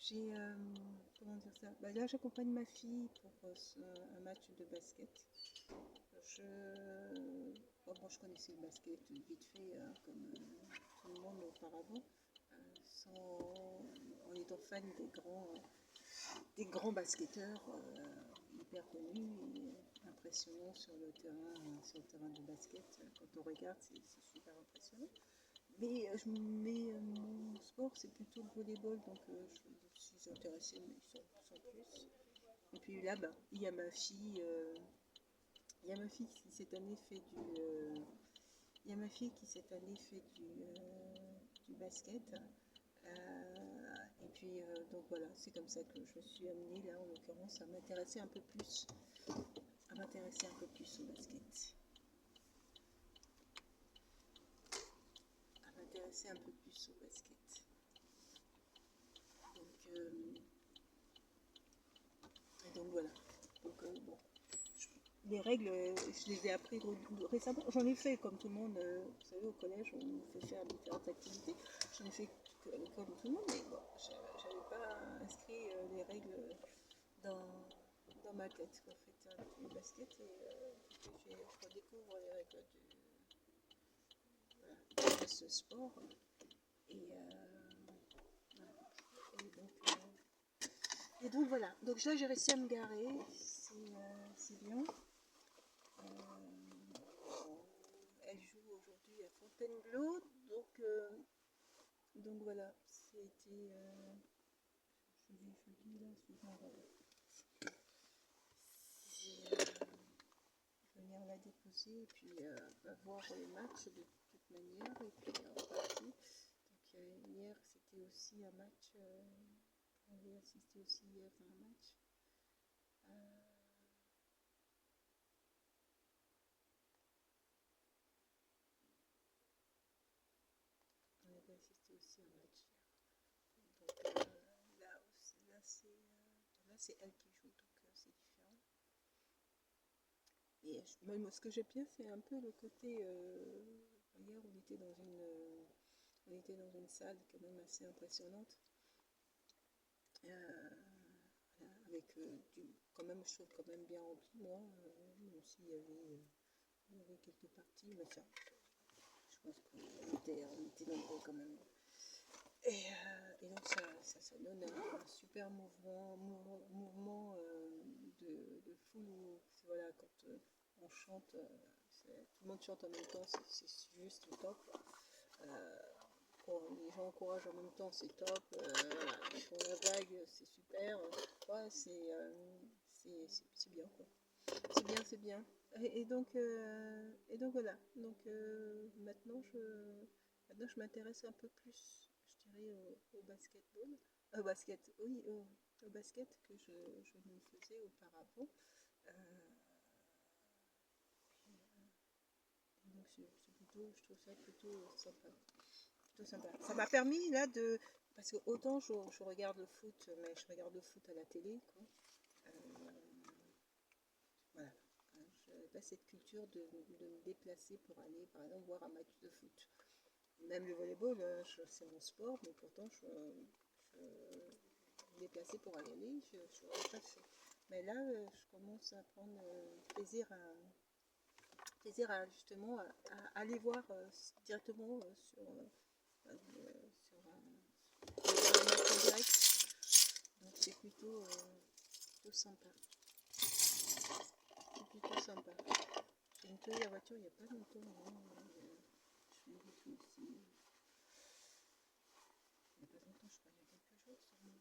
J'ai, comment dire ça? Bah, là, j'accompagne ma fille pour un match de basket. Je, bon, je connaissais le basket vite fait, comme tout le monde auparavant, en étant fan des grands basketteurs hyper connus et impressionnants sur le terrain de basket. Quand on regarde, c'est super impressionnant. Mais mon sport, c'est plutôt le volleyball, donc je suis intéressée, mais sans plus. Et puis là, bah, il y a ma fille qui cette année fait il y a ma fille qui cette année fait du basket. Et puis donc voilà, c'est comme ça que je suis amenée là, en l'occurrence, à m'intéresser un peu plus au basket, à m'intéresser un peu plus au basket. Donc, et donc voilà. Donc bon, les règles, je les ai appris récemment. J'en ai fait comme tout le monde. Vous savez, au collège, on nous fait faire différentes activités. J'en ai fait comme tout le monde, mais bon, j'avais pas inscrit les règles dans ma tête, en fait, du basket. Et je redécouvre les règles de ce sport. Et, voilà. Et donc voilà. Donc là, j'ai réussi à me garer. C'est bien. Elle joue aujourd'hui à Fontainebleau, donc voilà, c'était jeudi là, souvent, venir la déposer et puis voir les matchs de toute manière et puis repartir. Donc hier c'était aussi un match, j'ai assisté aussi hier à un match. Euh, on avait assisté aussi à un match hier. Donc là c'est elle qui joue, donc c'est différent. Et moi, ce que j'aime bien, c'est un peu le côté. Hier, on était dans une salle quand même assez impressionnante, voilà, avec quand même, je trouve quand même bien rempli, moi, même s'il y avait quelques parties, mais ça, je pense qu'on était nombreux quand même. Et donc ça donne un super mouvement de foule. Voilà, quand on chante, tout le monde chante en même temps, c'est juste top. Euh, les gens encouragent en même temps, c'est top. Voilà, ils font la vague, c'est super. Ouais, c'est bien, quoi. C'est bien, c'est bien. Et donc voilà. Donc maintenant je m'intéresse un peu plus, je dirais, au basketball. Au basket, oui, au basket que je ne faisais auparavant. Euh, et donc je trouve ça plutôt sympa. Plutôt sympa. Ça m'a permis là de. Parce que autant je regarde le foot, mais je regarde le foot à la télé, quoi. Euh, voilà. Je n'avais pas cette culture de me déplacer pour aller, par exemple, voir un match de foot. Même le volleyball, c'est mon sport, mais pourtant je me déplaçais pour aller, je n'aurais pas fait. Mais là, je commence à prendre plaisir à justement à aller voir directement sur un match en direct. Donc c'est plutôt sympa. C'est plutôt sympa. J'ai nettoyé la voiture il n'y a pas longtemps. Je vérifie ici. Il n'y a pas longtemps, je crois, il y a quelques jours seulement.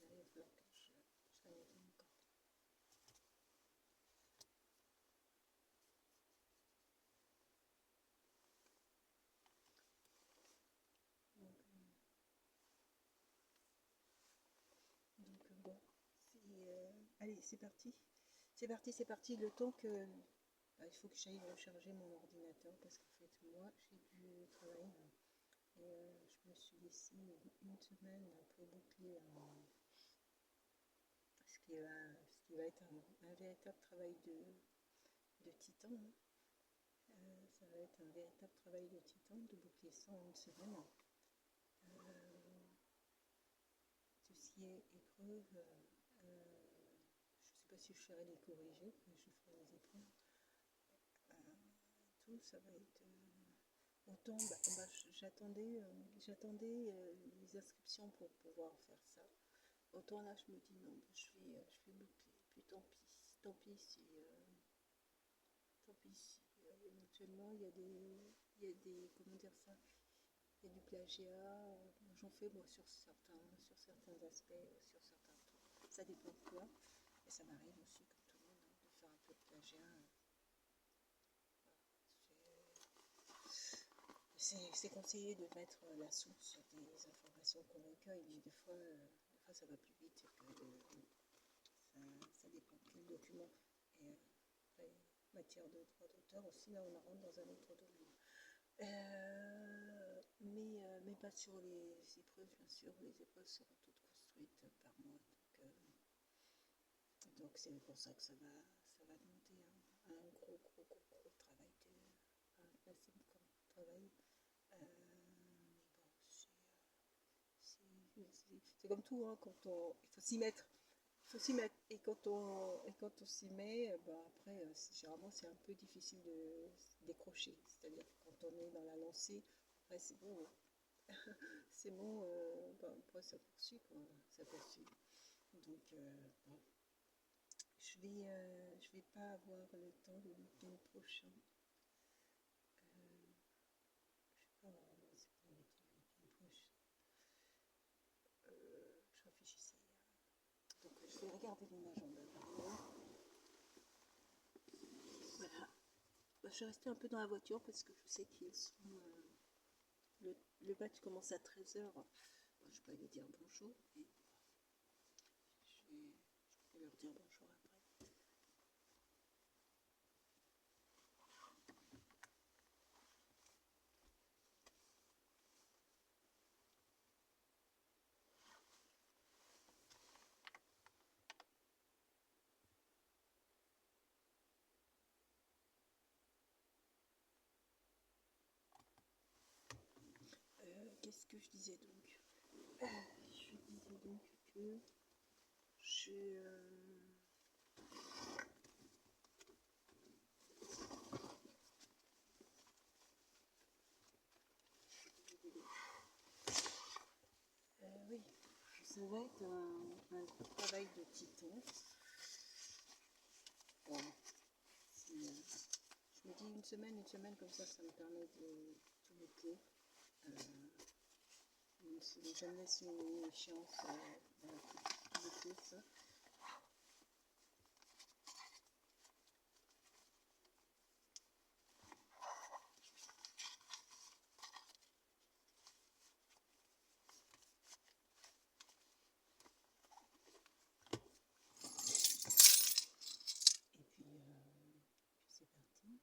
Là, il va falloir que je la nettoie encore. Donc bon, allez, c'est parti. C'est parti. Le temps que. Il faut que j'aille recharger mon ordinateur parce qu'en fait, moi, j'ai du travail. Et je me suis laissé une semaine pour boucler ce qui va être un véritable travail de titan, hein. Ça va être un véritable travail de titan de boucler ça en une semaine. Euh, qui est épreuve, je ne sais pas si je ferai les corrigés, mais je ferai les épreuves. Tout, ça va être... autant, j'attendais les inscriptions pour pouvoir faire ça. Autant là, je me dis non, je vais boucler. Puis tant pis si, éventuellement il y a des, comment dire ça, il y a du plagiat. J'en fais moi sur certains aspects, sur certains trucs. Ça dépend de quoi. Et ça m'arrive aussi, comme tout le monde, hein, de faire un peu de plagiat. C'est conseillé de mettre la source des informations qu'on recueille, mais des fois ça va plus vite que ça dépend de quel document. Et après, matière de droit d'auteur aussi, là on rentre dans un autre domaine. Mais pas sur les épreuves, bien sûr. Les épreuves seront toutes construites par moi. Donc c'est pour ça que ça va demander un gros travail, un assez grand travail. Mais bon, c'est comme tout, hein, il faut s'y mettre. Et quand on s'y met, après, généralement, c'est un peu difficile de décrocher. C'est-à-dire que quand on est dans la lancée, après, c'est bon. C'est bon, après, ça poursuit, quoi. Ça poursuit. Donc, bon. Je vais pas avoir le temps le week-end prochain. Je sais pas, c'est quand le week-end prochain. Je réfléchissais. Donc, je vais regarder mon agenda. Voilà. Je vais rester un peu dans la voiture parce que je sais qu'ils sont. Le match commence à 13h. Je peux aller dire bonjour. Et je peux leur dire bonjour après. Qu'est-ce que je disais donc? Je disais donc que oui, ça va être un travail de titan. Bon, je me dis une semaine comme ça me permet de tout boucler. Je me laisse une échéance tout boucler ça. Et puis c'est parti.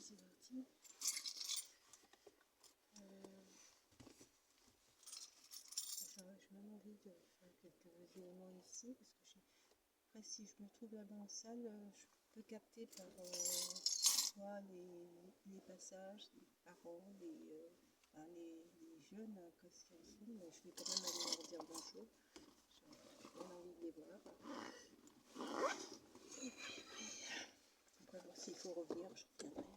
C'est parti. J'ai même envie de faire quelques éléments ici parce que après si je me trouve là-bas en salle, je peux capter par soit les passages, les parents, les jeunes qu'est-ce qu'ils font, mais je vais quand même aller leur dire bonjour. J'ai bien envie de les voir. Après bon, s'il faut revenir, je reviendrai.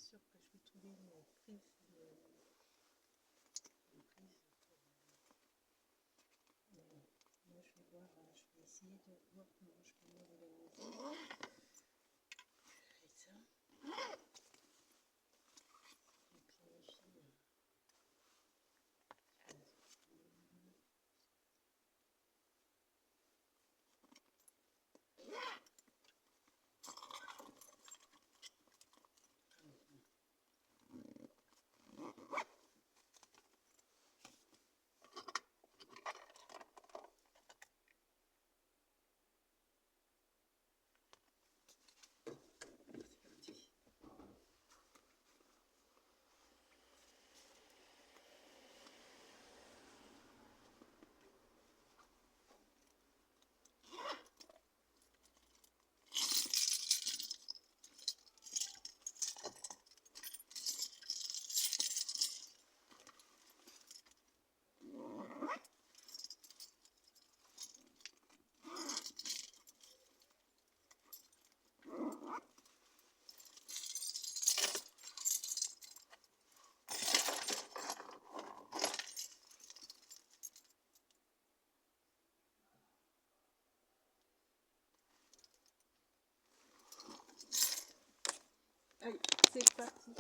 sûr que je vais trouver une prise. Moi, je vais voir, je vais essayer de voir comment je peux m'organiser. Et ça, je vais planifier. Allez, c'est parti.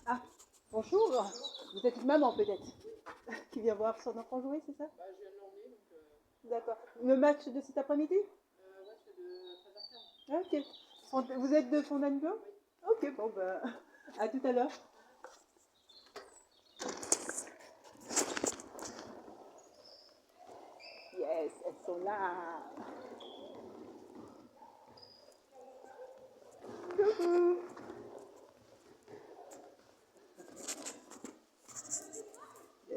Ah, bonjour. Vous êtes une maman peut-être qui vient voir son enfant jouer, c'est ça? Bah, je viens de l'emmener, donc. D'accord. Le match de cet après-midi? Ouais, c'est de 13h15. Ah, ok. Vous êtes de Fontainebleau? Oui. Ok, bon, bah, à tout à l'heure. elles sont là. Coucou.